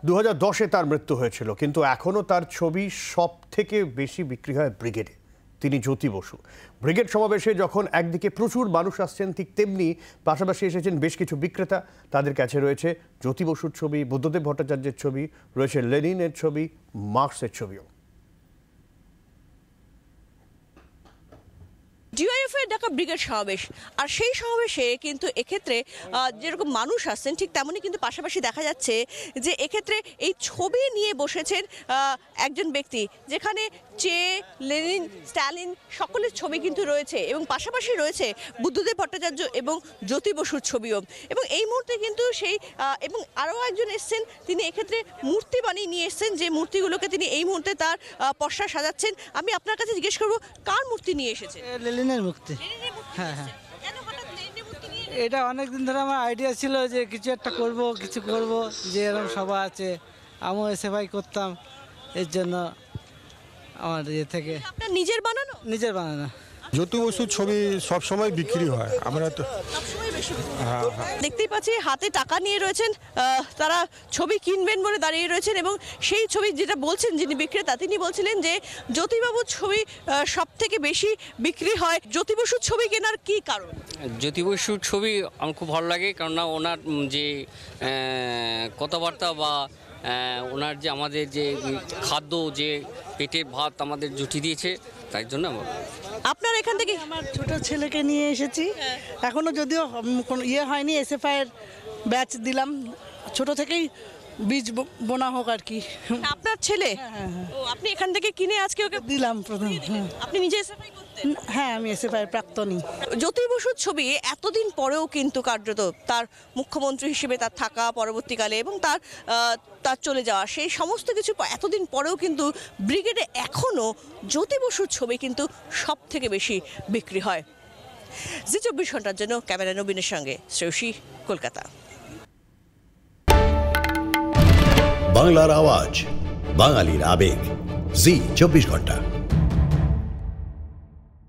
2010-এ তার মৃত্যু হয়েছিল, কিন্তু এখনও তার ছবি সব থেকে বেশি বিক্রি হয় ব্রিগেডে। তিনি জ্যোতি বসু। ব্রিগেড সমাবেশে যখন একদিকে প্রচুর মানুষ আসছেন, ঠিক তেমনি পাশাপাশি এসেছেন বেশ কিছু বিক্রেতা। তাদের কাছে রয়েছে জ্যোতি বসুর ছবি, বুদ্ধদেব ভট্টাচার্যের ছবি, রয়েছে লেনিনের ছবি, মার্কসের ছবিও। ডিওয়াইএফের ডাকা ব্রিগেড সমাবেশ, আর সেই সমাবেশে কিন্তু এক্ষেত্রে যেরকম মানুষ আসছেন ঠিক তেমনই কিন্তু পাশাপাশি দেখা যাচ্ছে যে এক্ষেত্রে এই ছবি নিয়ে বসেছেন একজন ব্যক্তি, যেখানে চে, লেনিন, স্ট্যালিন সকলের ছবি কিন্তু রয়েছে এবং পাশাপাশি রয়েছে বুদ্ধদেব ভট্টাচার্য এবং জ্যোতি বসুর ছবিও। এবং এই মুহূর্তে কিন্তু সেই এবং আরও একজন এসছেন, তিনি এক্ষেত্রে মূর্তি বানিয়ে নিয়ে এসছেন, যে মূর্তিগুলোকে তিনি এই মুহূর্তে তার পশ্চাৎ সাজাচ্ছেন। আমি আপনার কাছে জিজ্ঞেস করবো, কার মূর্তি নিয়ে এসেছেন? লেনিনের মূর্তি। হ্যাঁ হ্যাঁ, এটা অনেকদিন ধরে আমার আইডিয়া ছিল যে কিছু একটা করব, কিছু করব, যে এরকম সভা আছে, আমিও এসএফআই করতাম, এর জন্য আমার ইয়ে থেকে। আপনার নিজের বানানো? নিজের বানানো। জ্যোতি বসুর ছবি সবসময় বিক্রি হয়, আমরা তো দেখতেই পাচ্ছি হাতে টাকা নিয়ে রয়েছেন, তারা ছবি কিনবেন বলে দাঁড়িয়ে রয়েছেন। এবং সেই ছবি যেটা বলছেন যিনি বিক্রেতা, তিনি বলছিলেন যে জ্যোতিবাবুর ছবি সব থেকে বেশি বিক্রি হয়। জ্যোতি বসুর ছবি কেনার কি কারণ? জ্যোতি বসুর ছবি আমার খুব ভালো লাগে, কেননা ওনার যে কথাবার্তা বা ওনার যে আমাদের যে খাদ্য, যে পেটের ভাত আমাদের জুটি দিয়েছে, তাই জন্য আপনার এখান থেকে আমার ছোট ছেলেকে নিয়ে এসেছি। এখনো যদিও কোনো ইয়ে হয়নি, এসএফআইয়ের ব্যাচ দিলাম, ছোট থেকেই বীজ বোনা হোক আর কি। আপনার ছেলে? ও, আপনি এখান থেকে কিনে আজকে ওকে দিলাম প্রথম। আপনি নিজে এসএফআই করতেন? হ্যাঁ, আমি এসএফআইয়ের প্রাক্তনী। জ্যোতি বসুর ছবি এতদিন পরেও কিন্তু কার্যত তার মুখ্যমন্ত্রী হিসেবে তার থাকা পরবর্তীকালে এবং তার চলে যাওয়া, সেই সমস্ত কিছু এতদিন পরেও কিন্তু ব্রিগেডে এখনও জ্যোতি বসুর ছবি কিন্তু সব থেকে বেশি বিক্রি হয়। জি 24 ঘন্টার জন্য ক্যামেরা নবীনের সঙ্গে শ্রেয়সী, কলকাতা। বাংলার আওয়াজ, বাঙালির আবেগ, জি 24 ঘন্টা।